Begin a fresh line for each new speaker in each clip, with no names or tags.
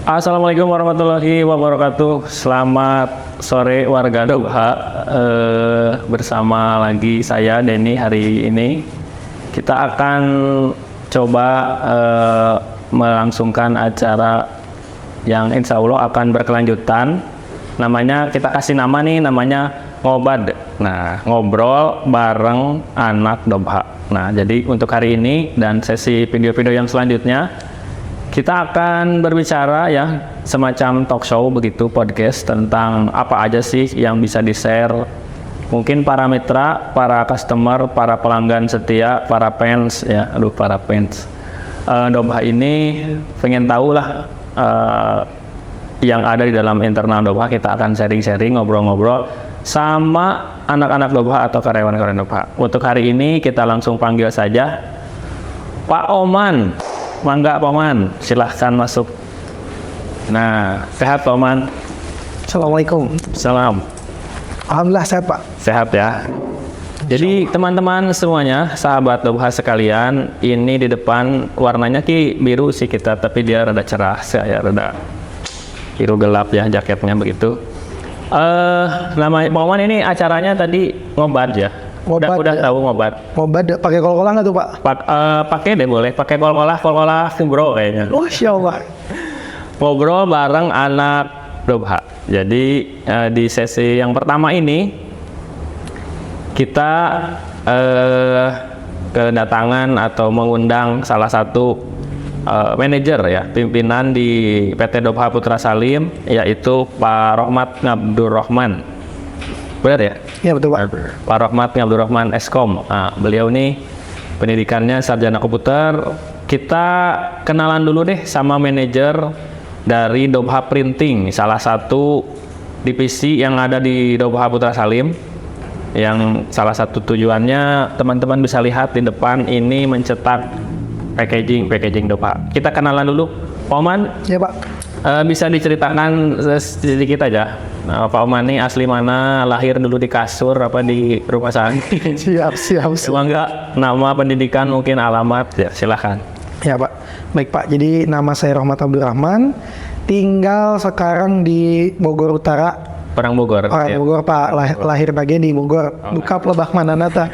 Assalamualaikum warahmatullahi wabarakatuh. Selamat sore warga Dobha. Bersama lagi saya Denny. Hari ini kita akan coba melangsungkan acara yang insya Allah akan berkelanjutan. Namanya kita kasih nama nih, namanya Ngobad. Nah, ngobrol bareng anak Dobha. Nah, jadi untuk hari ini dan sesi video-video yang selanjutnya kita akan berbicara ya, semacam talk show begitu, podcast tentang apa aja sih yang bisa di-share. Mungkin para mitra, para customer, para pelanggan setia, para fans ya, para fans Dobha ini pengen tahu lah yang ada di dalam internal Dobha. Kita akan sharing-sharing, ngobrol-ngobrol sama anak-anak Dobha atau karyawan-karyawan Dobha. Untuk hari ini kita langsung panggil saja Pak Oman. Mangga Pak Oman, silahkan masuk. Nah, sehat Pak Oman?
Assalamualaikum.
Salam.
Alhamdulillah sehat Pak.
Sehat ya. Jadi teman-teman semuanya, sahabat Dobha sekalian, ini di depan warnanya biru sih kita, tapi dia rada cerah, saya rada biru gelap ya jaketnya begitu. Nama Pak Oman ini acaranya tadi Ngobad ya. Udah tahu Ngobad
pakai kol-kolah nggak tuh Pak?
Pakai deh, boleh pakai kol-kolah ngobrol kayaknya.
Masya Allah.
Ngobrol bareng anak Dobha. Jadi di sesi yang pertama ini kita kedatangan atau mengundang salah satu manajer ya, pimpinan di PT Dobha Putra Salim, yaitu Pak Rohmat Ngabdurrahman. Benar ya?
Iya betul Pak.
Pak Rohmat Ngabdurrahman Eskom. Nah, beliau nih pendidikannya sarjana komputer. Kita kenalan dulu deh sama manajer dari Dobha Printing, salah satu divisi yang ada di Dobha Putra Salim. Yang salah satu tujuannya teman-teman bisa lihat di depan ini mencetak packaging Dobha. Kita kenalan dulu. Pak Oman.
Iya Pak.
Bisa diceritakan sedikit aja. Nah, Pak Oman ini asli mana, lahir dulu di kasur apa di rumah sakit?
Siap.
Cuma enggak, nama pendidikan mungkin alamat ya, silahkan.
Ya Pak. Baik Pak, jadi nama saya Rohmat Abdurrahman, tinggal sekarang di Bogor Utara.
Orang Bogor.
Orang ya. Bogor Pak, lahir bagian di Bogor. Buka Lebak Mananata.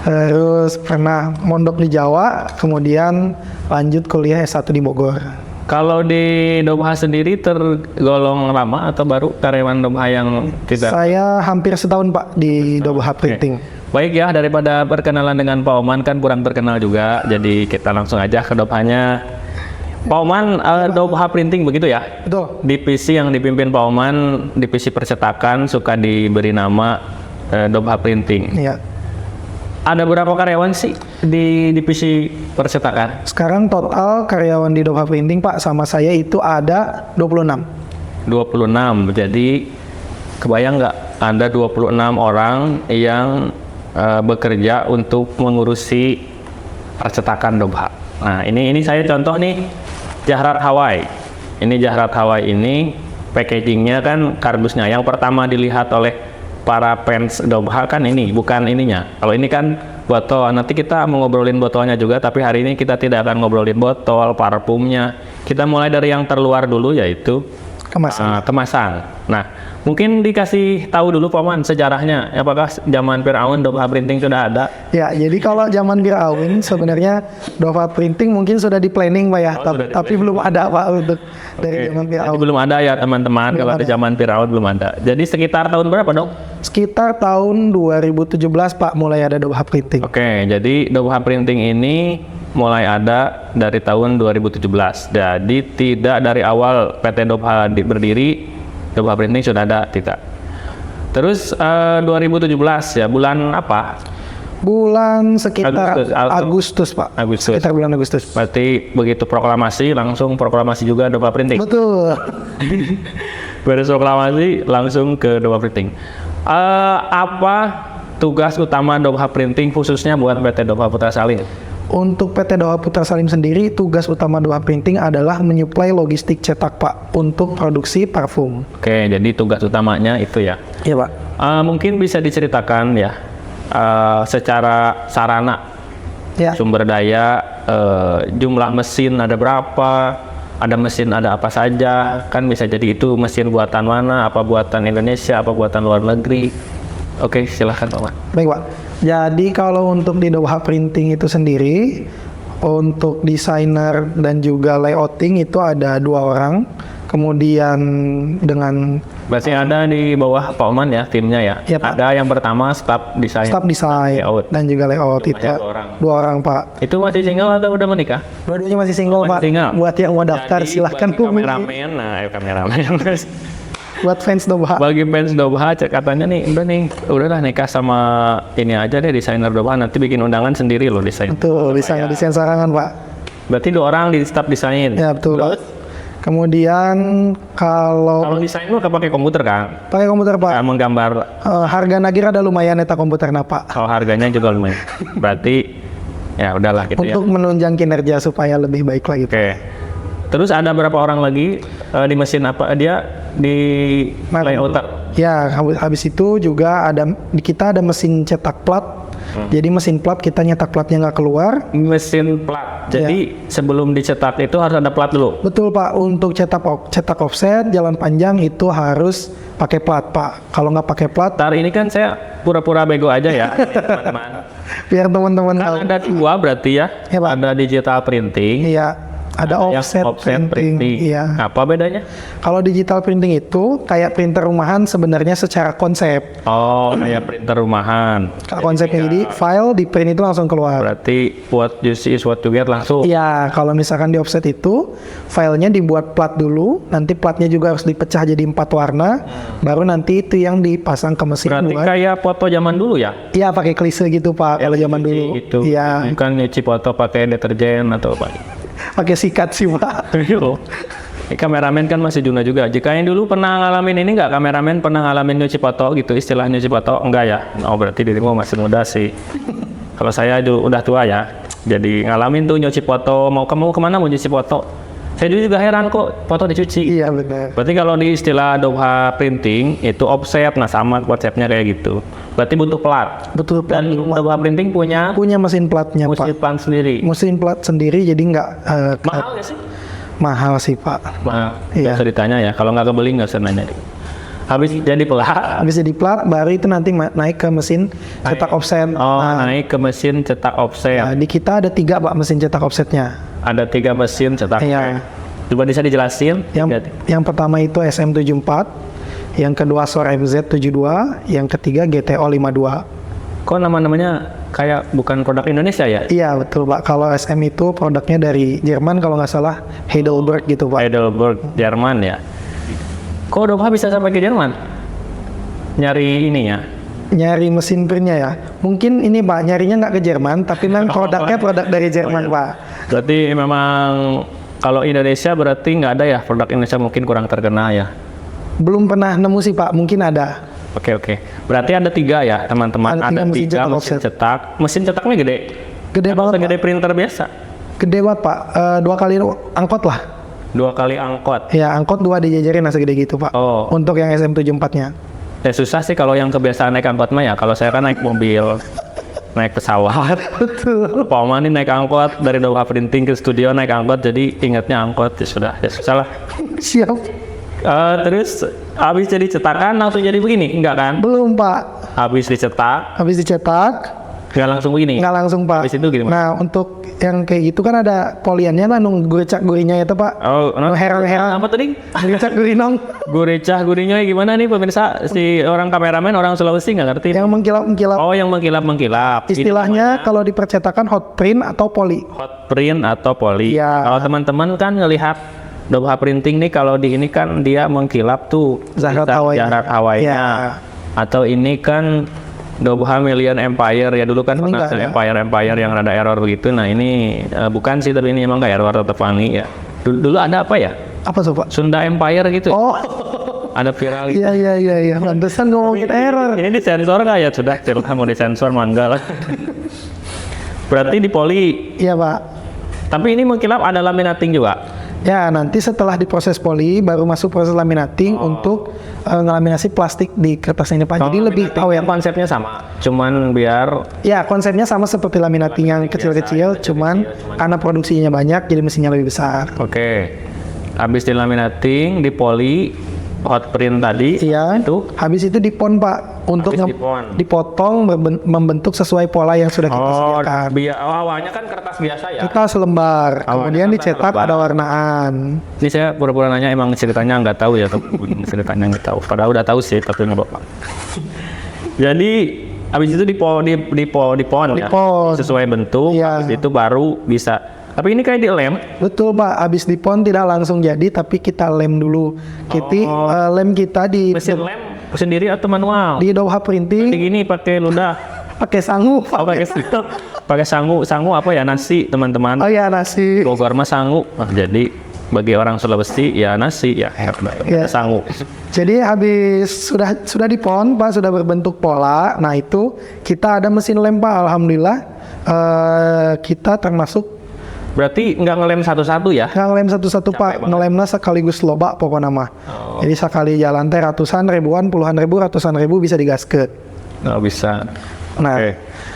Terus pernah mondok di Jawa, kemudian lanjut kuliah S1 di Bogor.
Kalau di Dobha sendiri tergolong lama atau baru karyawan Dobha yang tidak?
Saya hampir setahun Pak di Dobha Printing.
Baik ya, daripada perkenalan dengan Pak Oman kan kurang terkenal juga, jadi kita langsung aja ke Dobhanya. Pak Oman, Dobha Printing begitu ya?
Betul.
Divisi yang dipimpin Pak Oman, divisi percetakan, suka diberi nama Dobha Printing.
Iya.
Ada berapa karyawan sih di divisi percetakan?
Sekarang total karyawan di Dobha Printing Pak sama saya itu ada 26.
26, jadi kebayang nggak ada 26 orang yang bekerja untuk mengurusi percetakan Dobha. Nah ini saya contoh nih, Jahrat Hawaii. Ini Jahrat Hawaii ini packagingnya kan kardusnya. Yang pertama dilihat oleh para fans Dobha kan ini, bukan ininya. Kalau ini kan botol, nanti kita mau ngobrolin botolnya juga, tapi hari ini kita tidak akan ngobrolin botol, parfumnya. Kita mulai dari yang terluar dulu, yaitu kemasan. Nah, mungkin dikasih tahu dulu Pak Oman sejarahnya. Apakah zaman Fir'aun Dobha Printing sudah ada?
Ya, jadi kalau zaman Fir'aun sebenarnya Dobha Printing mungkin sudah di planning Pak ya, tapi belum ada Pak untuk dari zaman Fir'aun.
Belum ada ya teman-teman, kalau ada zaman Fir'aun belum ada. Jadi sekitar tahun berapa dong?
Sekitar tahun 2017 Pak mulai ada Dobha Printing.
Oke, jadi Dobha Printing ini mulai ada dari tahun 2017. Jadi tidak dari awal PT Dobha berdiri, Dobha Printing sudah ada, tidak. Terus 2017 ya, bulan apa?
Bulan sekitar Agustus Pak.
Agustus.
Sekitar bulan Agustus.
Berarti begitu proklamasi, langsung proklamasi juga Dobha Printing.
Betul.
Beres proklamasi langsung ke Dobha Printing. Apa tugas utama Dobha Printing khususnya buat PT Dobha Putra Salim?
Untuk PT Doha Putra Salim sendiri, tugas utama Doha Printing adalah menyuplai logistik cetak Pak untuk produksi parfum.
Oke, jadi tugas utamanya itu ya.
Iya Pak.
Mungkin bisa diceritakan ya secara sarana,
Ya.
sumber daya, jumlah mesin ada berapa, ada mesin ada apa saja, kan bisa jadi itu mesin buatan mana, apa buatan Indonesia, apa buatan luar negeri. Oke, silahkan Pak.
Baik Pak. Jadi kalau untuk di Doha Printing itu sendiri, untuk desainer dan juga layouting itu ada 2 orang. Kemudian dengan
Berarti ada di bawah Pak Oman ya timnya ya.
Iya, Pak.
Ada yang pertama staff desain.
staff desain
Layout.
dan juga layout
Itu
itu
banyak orang.
2 orang Pak.
Itu masih single atau udah menikah?
Dua-duanya masih single
Masih
Pak.
single.
Buat yang mau daftar
Jadi,
silahkan
bagi
hubungi.
kameramen, kameramen.
Buat fans Doha.
Bagi fans Doha katanya nih, udahlah nikah sama ini aja deh desainer Doha, nanti bikin undangan sendiri loh desain.
Betul, desain sarangan Pak.
Berarti 2 orang di staff desain.
Ya betul Pak.
Terus,
Kemudian
kalau
kalau
desain lu pakai komputer kan?
pakai komputer Pak,
Menggambar,
harga nagira ada lumayan eta komputer Pak.
kalau harganya juga lumayan. Berarti ya udahlah gitu ya.
Untuk menunjang kinerja supaya lebih baik lagi.
Oke. Terus ada berapa orang lagi di mesin apa dia di layouter?
Ya, habis itu juga kita ada mesin cetak plat. Jadi mesin plat kita nyetak platnya nggak keluar.
Mesin plat. Jadi sebelum dicetak itu harus ada plat dulu.
Betul Pak, untuk cetak offset jalan panjang itu harus pakai plat Pak. Kalau nggak pakai plat,
Ntar ini kan saya pura-pura bego aja ya, teman-teman.
biar teman-teman
Kan
tahu.
ada 2 berarti ya.
Ya, Pak.
Ada digital printing,
Iya, ada
yang
offset, printing. Iya.
Apa bedanya?
Kalau digital printing itu kayak printer rumahan sebenarnya secara konsep.
Oh, kayak printer rumahan.
Konsepnya jadi file di print itu langsung keluar.
Berarti what you see is what you get langsung.
Iya, kalau misalkan di offset itu filenya dibuat plat dulu, nanti platnya juga harus dipecah jadi 4 warna, baru nanti itu yang dipasang ke mesin
Berarti
buat.
kayak foto zaman dulu ya?
Iya, pakai klise gitu Pak. Kalau zaman dulu.
Gitu.
Iya,
Bukan nyuci foto pakai deterjen atau apa?
pakai sikat sih Pak.
Yo. Kameramen kan masih Juna juga. Jika yang dulu pernah ngalamin ini nggak, kameramen pernah ngalamin nyuci foto gitu, istilah nyuci foto? Enggak ya? Oh berarti dirimu masih muda sih. Kalau saya udah tua ya, jadi ngalamin tuh nyuci foto. Kamu kemana mau nyuci foto? Saya juga heran kok foto dicuci.
Iya benar.
Berarti kalau di istilah Doha Printing itu offset, nah sama konsepnya kayak gitu. Berarti butuh plat.
Betul Pak.
Dan Doha Printing punya
Punya mesin platnya
mesin
Pak.
plat sendiri.
Mesin plat sendiri jadi nggak
Mahal nggak sih?
mahal sih Pak.
Mahal.
Iya.
Nggak usah ditanya ya. Kalau nggak kebeli nggak usah nanya. Habis jadi plat.
Habis jadi plat baru itu nanti naik ke mesin cetak offset.
Oh,
Nah,
naik ke mesin cetak offset.
di kita ada 3 Pak mesin cetak offsetnya.
Ada 3 mesin cetak.
Iya.
Coba bisa dijelasin?
Yang pertama itu SM74, yang kedua SOR FZ72, yang ketiga GTO 52.
Kok nama-namanya kayak bukan produk Indonesia ya?
Iya betul Pak. Kalau SM itu produknya dari Jerman kalau nggak salah Heidelberg gitu Pak.
Heidelberg, Jerman ya. Kok Doha bisa sampai ke Jerman? Nyari ini ya?
Nyari mesin printnya ya. Mungkin ini Pak nyarinya nggak ke Jerman, tapi memang produknya produk dari Jerman Pak.
Berarti memang kalau Indonesia berarti nggak ada ya, produk Indonesia mungkin kurang terkenal ya.
Belum pernah nemu sih Pak. Mungkin ada.
Oke. Berarti ada 3 ya teman-teman.
Ada 3 mesin
3
cetak
mesin
offset.
cetak. Mesin cetaknya gede.
Gede banget Pak.
Segede printer biasa.
Gede banget Pak. 2 kali angkot lah.
2 kali angkot.
Ya angkot 2 dijajarin segede gitu Pak.
Oh.
Untuk yang SM74-nya.
Ya susah sih kalau yang kebiasaan naik angkot mah ya. Kalau saya kan naik mobil, naik pesawat.
Betul.
Pak Oman ini naik angkot dari Doha Printing ke studio naik angkot, jadi ingatnya angkot ya sudah, ya susah lah.
Siap.
Terus habis jadi cetakan langsung jadi begini, enggak kan?
Belum Pak.
Habis dicetak,
Habis dicetak
nggak langsung begini.
nggak langsung Pak.
Habis itu gimana?
Nah untuk yang kayak gitu kan ada poliannya lah nung guricak-gurinya itu Pak.
Oh,
Herang-herang.
apa tadi?
Guricak-gurinong
Guricah-gurinya gimana nih pemirsa? Si orang kameramen orang Sulawesi nggak ngerti.
yang mengkilap-mengkilap.
Oh, yang mengkilap-mengkilap. Ini
Istilahnya kalau di percetakan hot print atau poli.
hot print atau poli.
Iya.
Kalau teman-teman kan ngelihat Doha Printing nih, kalau di ini kan dia mengkilap tuh
Zahrat
bisa
Hawaii.
Zahrat Hawaii-nya.
Ya.
Atau ini kan Doha Million Empire ya, dulu kan pernah
Enggak, ya.
Empire yang rada error begitu. Nah ini bukan sih, tapi ini emang nggak error, tetap funny ya. Dulu ada apa ya?
Apa tuh Pak?
Sunda Empire gitu.
Oh
Ada viral gitu.
iya. Pantesan ngomongin error.
Ini disensor nggak ya? Sudah, mau disensor mangga lah. Berarti di poli.
Iya Pak.
Tapi ini mengkilap ada laminating juga.
Ya, nanti setelah diproses poli baru masuk proses laminating untuk ngelaminasi plastik di kertas ini Pak. Jadi lebih
yang konsepnya sama. Cuman biar
ya konsepnya sama seperti laminating yang kecil-kecil, cuman karena produksinya banyak jadi mesinnya lebih besar.
Oke. Habis di laminating, di poli, hot print tadi.
Iya.
Itu
Habis itu dipon Pak untuk
Habis dipon.
dipotong membentuk sesuai pola yang sudah kita sediakan.
Awalnya kan kertas biasa ya.
Kita selembar,
Awalnya
kemudian
kertas
dicetak
selembar.
ada warnaan.
Ini saya pura-pura nanya emang ceritanya nggak tahu ya, ceritanya nggak tahu. Padahal udah tahu sih, tapi nggak apa-apa. Jadi habis itu dipon ya,
Dipon.
sesuai bentuk.
Iya.
Habis itu baru bisa. Tapi ini kayak dilem.
Betul Pak, habis dipon tidak langsung jadi, tapi kita lem dulu. Lem kita di
Mesin lem sendiri atau manual?
di Doha
Kayak
Printing
gini pakai ludah.
pakai sangu.
Oh, pakai sangu apa ya, nasi teman-teman.
Oh ya nasi.
Bogor mah sangu. Jadi bagi orang Sulawesi ya nasi ya
Ya.
sangu.
Jadi habis sudah dipon Pak, sudah berbentuk pola. Nah itu kita ada mesin lem Pak, alhamdulillah. Kita termasuk
Berarti nggak ngelem satu-satu ya?
nggak ngelem satu-satu Pak, ngelemnya sekaligus loba pokoknya mah. Jadi sekali jalan teh ratusan ribuan, puluhan ribu, ratusan ribu bisa digaskeun.
Nggak bisa.
Nah,
Oke.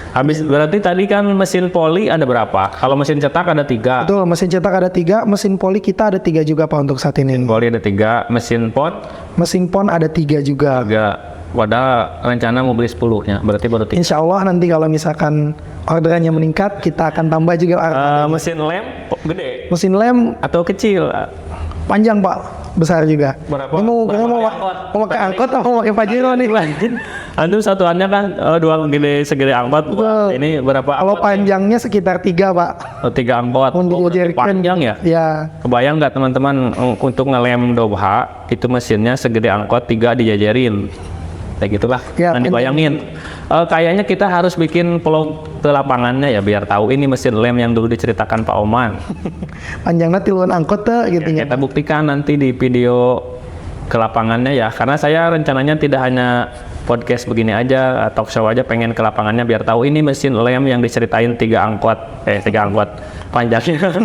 Habis berarti tadi kan mesin poli ada berapa? Kalau mesin cetak ada 3.
betul, mesin cetak ada 3, mesin poli kita ada 3 juga Pak untuk saat ini.
Poli ada 3, mesin pot
Mesin pon ada 3 juga.
juga. Padahal rencana mau beli 10-nya, berarti baru 3.
Insya Allah nanti kalau misalkan orderannya meningkat, kita akan tambah juga.
Mesin lem gede
Mesin lem
atau kecil?
panjang Pak, besar juga.
Berapa?
Ini mau pakai angkot atau mau pakai Pajero nih?
Antum satuannya kan dua gede segede angkot.
Betul.
Ini berapa?
Kalau
angkot?
panjangnya sekitar 3 Pak.
3 angkot.
Untuk jerigen.
Panjang ya?
Ya,
Kebayang nggak teman-teman untuk ngelem Dobha itu mesinnya segede angkot 3 dijajarin. Kayak gitulah.
Ya,
Nanti bayangin. Kayaknya kita harus bikin vlog ke lapangannya ya biar tahu ini mesin lem yang dulu diceritakan Pak Oman.
panjangnya tiluan angkot tuh gitu ya.
Kita buktikan nanti di video ke lapangannya ya. Karena saya rencananya tidak hanya podcast begini aja, talk show aja, pengen ke lapangannya biar tahu ini mesin lem yang diceritain 3 angkot panjangnya.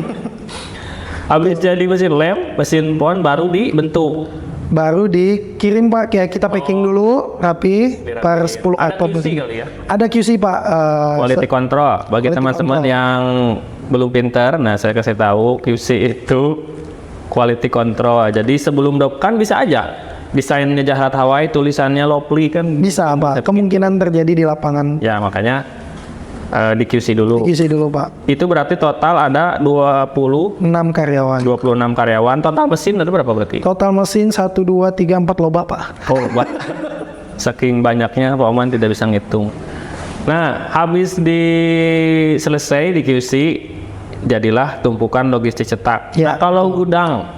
Habis jadi mesin lem, mesin pon baru dibentuk.
Baru dikirim Pak, kayak kita packing dulu rapi per 10
Ada
atau
QC kali ya?
Ada QC Pak.
Quality control. Bagi
Quality
teman-teman
control.
yang belum pintar, nah saya kasih tahu QC itu quality control. Jadi sebelum kan bisa aja desainnya Jahat Hawaii, tulisannya Lovely kan.
Bisa Pak, kemungkinan terjadi di lapangan.
Ya makanya di QC dulu.
QC dulu Pak.
Itu berarti total ada
6 karyawan.
26 karyawan. Total mesin ada berapa berarti?
Total mesin 1, 2, 3, 4 loba Pak.
Oh, saking banyaknya Pak Oman tidak bisa ngitung. Nah, habis selesai di QC, jadilah tumpukan logistik cetak.
Ya.
Nah, kalau gudang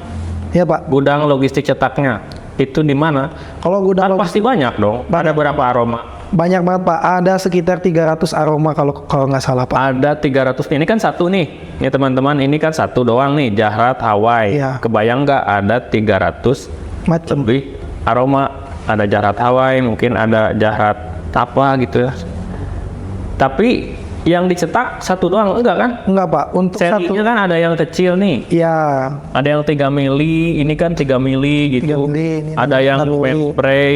Ya Pak.
logistik cetaknya itu di mana?
Kalau gudang
Kan pasti banyak dong. Ada berapa aroma?
banyak banget Pak. Ada sekitar 300 aroma kalau nggak salah Pak.
Ada 300. Ini kan satu nih. Ini teman-teman, ini kan satu doang nih, Jahat Hawaii.
Iya.
Kebayang nggak ada 300
Macam.
lebih aroma? Ada Jahat Hawaii, mungkin ada Jahat apa gitu ya. Tapi yang dicetak satu doang enggak kan?
Enggak Pak. Untuk satu.
Serinya kan ada yang kecil nih.
Ya.
Ada yang 3 mili, ini kan 3 mili gitu.
3 mili, ini
Ada yang
6 mili.
spray.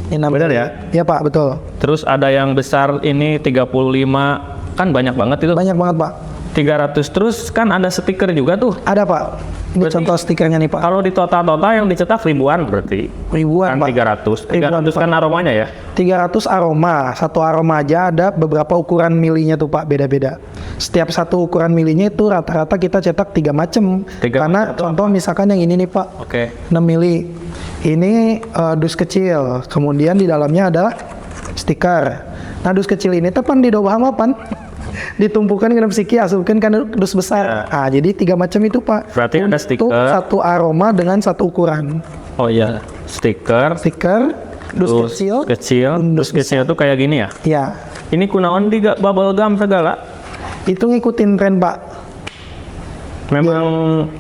Ini
Benar ya?
Ya Pak, betul.
Terus ada yang besar ini 35. Kan banyak banget itu.
Banyak banget Pak.
300. Terus kan ada stiker juga tuh.
Ada Pak. Ini
Berarti-
contoh stikernya nih Pak.
Kalau di total yang dicetak ribuan berarti.
Ribuan
Kan
Pak.
300.
Ribuan,
300
Pak.
kan aromanya ya.
300 aroma. Satu aroma aja ada beberapa ukuran milinya tuh Pak, beda-beda. Setiap satu ukuran milinya itu rata-rata kita cetak 3 macam.
3
Karena
macam
contoh misalkan yang ini nih Pak,
Oke.
6 mili. Ini dus kecil. Kemudian di dalamnya ada stiker. Nah, dus kecil ini tepan di bawah mapan. Ditumpukan ke psiki, asupkan ke dus besar.
Ya.
Nah, jadi 3 macam itu Pak.
Berarti ada
Untuk
stiker.
satu aroma dengan satu ukuran.
Oh iya, stiker.
Stiker, dus kecil.
Dus kecil tuh kayak gini ya.
Ya,
Ini kunaon di bubble gum segala.
itu ngikutin tren Pak.
Memang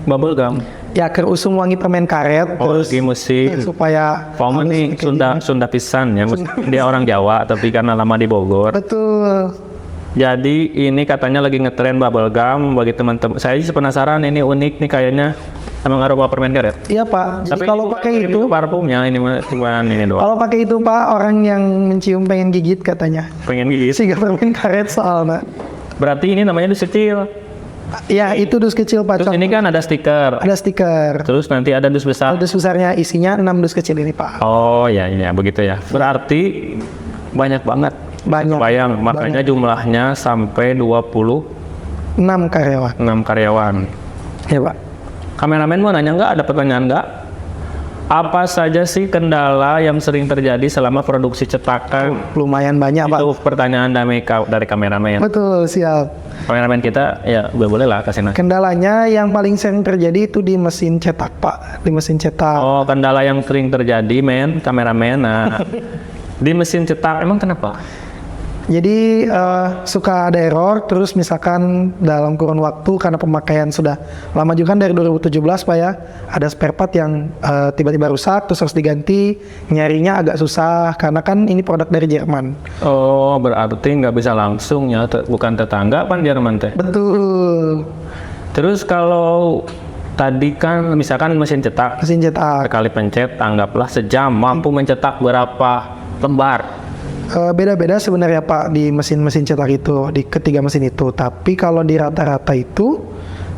bubble gum.
Ya, usum wangi permen karet
Oh,
terus
lagi musim.
supaya
Pak Oman nih
halus kayak
Sunda pisan ya. Dia orang Jawa tapi karena lama di Bogor.
Betul.
Jadi ini katanya lagi ngetren bubble gum bagi teman-teman. Saya sih penasaran, ini unik nih kayaknya. Emang aroma permen karet?
Iya Pak. Jadi
Tapi
kalau
ini
pakai
bukan
itu,
parfumnya ini cuma ini doang.
kalau pakai itu Pak, orang yang mencium pengen gigit katanya.
Pengen gigit.
Sehingga permen karet soalnya.
Berarti ini namanya dus kecil.
Ya itu dus kecil Pak.
Terus ini kan ada stiker.
Ada stiker.
Terus nanti ada dus besar.
Dus besarnya isinya 6 dus kecil ini Pak.
Oh ya, ini ya begitu ya. Berarti banyak banget.
Banyak.
Bayang, makanya jumlahnya sampai 26
6 karyawan.
karyawan.
Ya Pak.
Kameramen mau nanya nggak? Ada pertanyaan nggak? Apa saja sih kendala yang sering terjadi selama produksi cetakan?
Lumayan banyak Pak.
Itu pertanyaan dari kameramen.
Betul, siap.
Kameramen kita ya boleh lah kasih nanya.
Kendalanya yang paling sering terjadi itu di mesin cetak Pak. Di mesin cetak.
Oh, kendala yang sering terjadi kameramen. Nah, di mesin cetak emang kenapa?
Jadi suka ada error, terus misalkan dalam kurun waktu karena pemakaian sudah lama juga kan dari 2017 Pak ya, ada spare part yang tiba-tiba rusak, terus harus diganti, nyarinya agak susah karena kan ini produk dari Jerman.
Oh, berarti nggak bisa langsung ya, bukan tetangga kan Jerman teh.
Betul,
Terus kalau tadi kan misalkan mesin cetak,
mesin cetak.
sekali pencet anggaplah sejam mampu mencetak berapa lembar?
Beda-beda sebenarnya Pak di mesin-mesin cetak itu, di ketiga mesin itu. Tapi kalau di rata-rata itu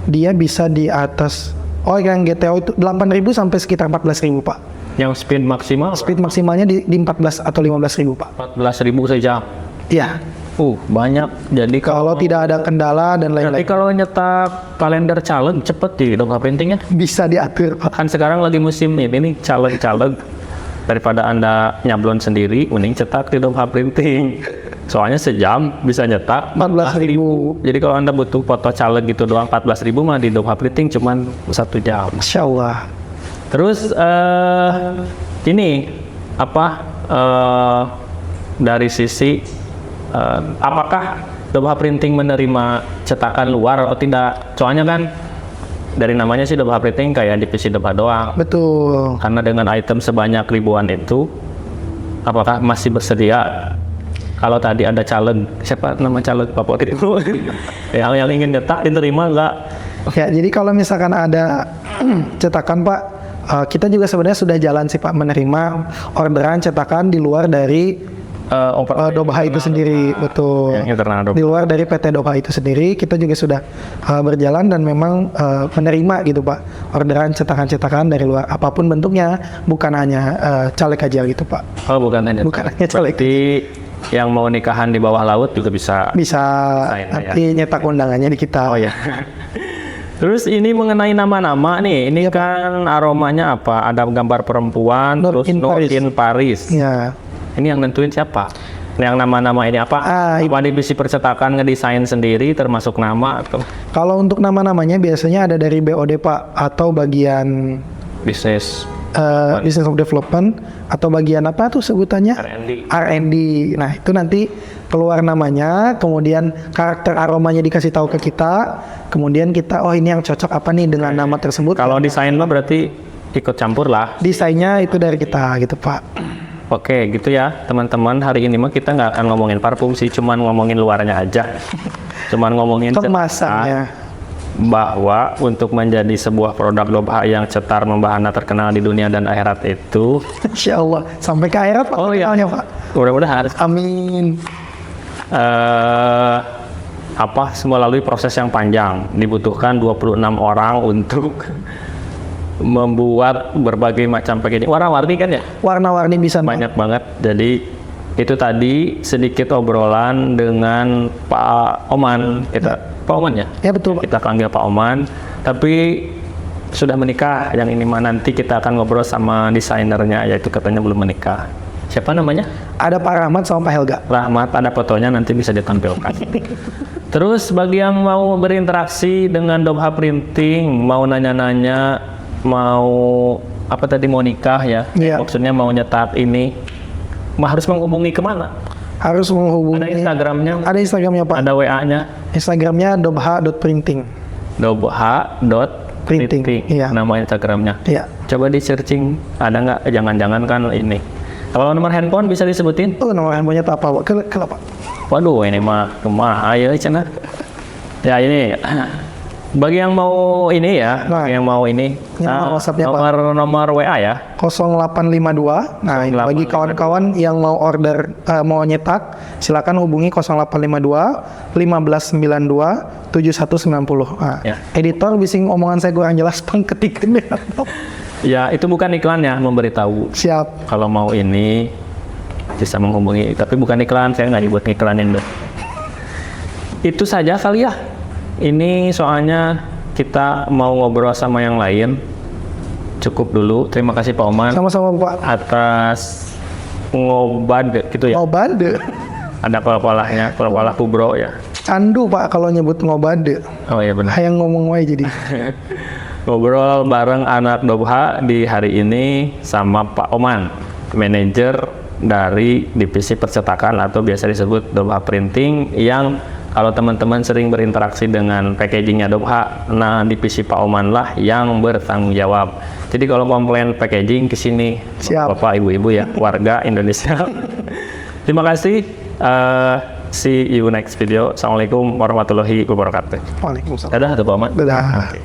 dia bisa di atas, yang GTO itu 8.000 sampai sekitar 14.000 Pak.
Yang speed maksimal
Speed maksimalnya di 14 atau 15.000 Pak.
14.000 sejam.
Iya.
Banyak. Jadi
Kalau tidak ada kendala dan
berarti
lain-lain
kalau nyetak kalender caleg cepet di dong printingnya.
bisa diatur Pak.
Kan sekarang lagi musim ini nih caleg. Daripada Anda nyablon sendiri, mending cetak di Domha Printing. Soalnya sejam bisa nyetak
14.000.
Jadi kalau Anda butuh foto caleg gitu doang 14.000 mah di Domha Printing cuman 1 jam.
Masya Allah.
Terus ini apa dari sisi apakah Domha Printing menerima cetakan luar atau tidak? Soalnya kan dari namanya sih Domha Printing kayak divisi Domha doang.
Betul.
Karena dengan item sebanyak ribuan itu, apakah masih bersedia? Kalau tadi ada caleg, siapa nama caleg favorit itu? yang ingin nyetak diterima nggak?
Ya, jadi kalau misalkan ada cetakan Pak, kita juga sebenarnya sudah jalan sih Pak menerima orderan cetakan di luar dari Dobha itu sendiri, betul.
Yang internal Dobha.
Di luar dari PT Dobha itu sendiri, kita juga sudah berjalan dan memang menerima gitu Pak orderan cetakan-cetakan dari luar, apapun bentuknya, bukan hanya caleg aja gitu Pak.
Oh, bukan hanya
caleg.
Berarti yang mau nikahan di bawah laut juga bisa.
Bisa nanti nyetak undangannya di kita.
Oh ya. Terus ini mengenai nama-nama nih, ini kan aromanya apa? Ada gambar perempuan, terus in Paris.
Ya.
Ini yang nentuin siapa? Yang nama-nama ini apa? Apa divisi percetakan ngedesain sendiri termasuk nama atau?
Kalau untuk nama-namanya biasanya ada dari BOD Pak atau bagian
Business
of Development atau bagian apa tuh sebutannya? R&D. Nah itu nanti keluar namanya, kemudian karakter aromanya dikasih tahu ke kita, kemudian kita ini yang cocok apa nih dengan nama tersebut.
Kalau desain mah berarti ikut campur lah.
Desainnya itu dari kita gitu Pak.
Oke, gitu ya teman-teman. Hari ini mah kita nggak akan ngomongin parfum sih, cuman ngomongin luarnya aja. Cuman ngomongin
kemasannya.
Bahwa untuk menjadi sebuah produk Dobha yang cetar membahana terkenal di dunia dan akhirat itu,
Insya Allah sampai ke akhirat Pak.
Oh iya
Pak.
Mudah-mudahan.
Amin.
Melalui proses yang panjang, dibutuhkan 26 orang untuk membuat berbagai macam packaging. Warna-warni kan ya?
Warna-warni bisa
banyak banget. Jadi itu tadi sedikit obrolan dengan Pak Oman. Pak Oman ya?
Ya betul Pak.
Kita panggil Pak Oman. Tapi sudah menikah. Yang ini mah nanti kita akan ngobrol sama desainernya, yaitu katanya belum menikah. Siapa namanya?
Ada Pak Rahmat sama Pak Helga.
Rahmat, ada fotonya nanti bisa ditampilkan. Terus bagi yang mau berinteraksi dengan Dobha Printing, mau nanya-nanya, mau apa tadi, mau nikah ya?
Iya.
Maksudnya mau nyetak ini, harus menghubungi kemana?
Harus menghubungi.
Ada Instagramnya?
Ada Instagramnya Pak.
Ada WA-nya?
Instagramnya dobha.printing.
Dobha.printing.
Iya.
Nama Instagramnya.
Iya.
Coba di searching, ada nggak? Jangan-jangan kan ini Kalau nomor handphone bisa disebutin?
Oh, nomor handphonenya tak apa, Pak? Kenapa?
Waduh, ini mah kemana ayo cenah. Ya ini bagi yang mau ini ya,
Nah,
yang mau ini
nomor WhatsApp-nya, Pak.
nomor WA ya.
0852. Nah, ini bagi
0852.
kawan-kawan yang mau order, mau nyetak, silakan hubungi 0852 1592 7190. Nah,
Ya.
editor bising omongan saya kurang jelas, Bang, ketikin ya.
Ya, itu bukan iklan ya, memberitahu.
Siap.
Kalau mau ini bisa menghubungi, tapi bukan iklan, saya nggak dibuat iklanin deh. Itu saja kali ya. Ini soalnya kita mau ngobrol sama yang lain. Cukup dulu. Terima kasih Pak Oman
Sama-sama, Pak.
atas ngobad gitu ya.
Ngobade.
Ada kepalanya, kepala kubro ya.
Candu, Pak, kalau nyebut ngobade.
Oh iya benar.
Hayang ngomong wae jadi.
Ngobrol bareng anak Dobha di hari ini sama Pak Oman, manajer dari divisi percetakan atau biasa disebut Dobha Printing, yang kalau teman-teman sering berinteraksi dengan packagingnya Dobha, nah divisi Pak Oman lah yang bertanggung jawab. Jadi kalau komplain packaging ke sini,
Siap.
Bapak, Ibu-ibu ya, warga Indonesia. Terima kasih. See you next video. Assalamualaikum warahmatullahi wabarakatuh.
Waalaikumsalam.
Dadah, Pak Oman.
Dadah.
Oke.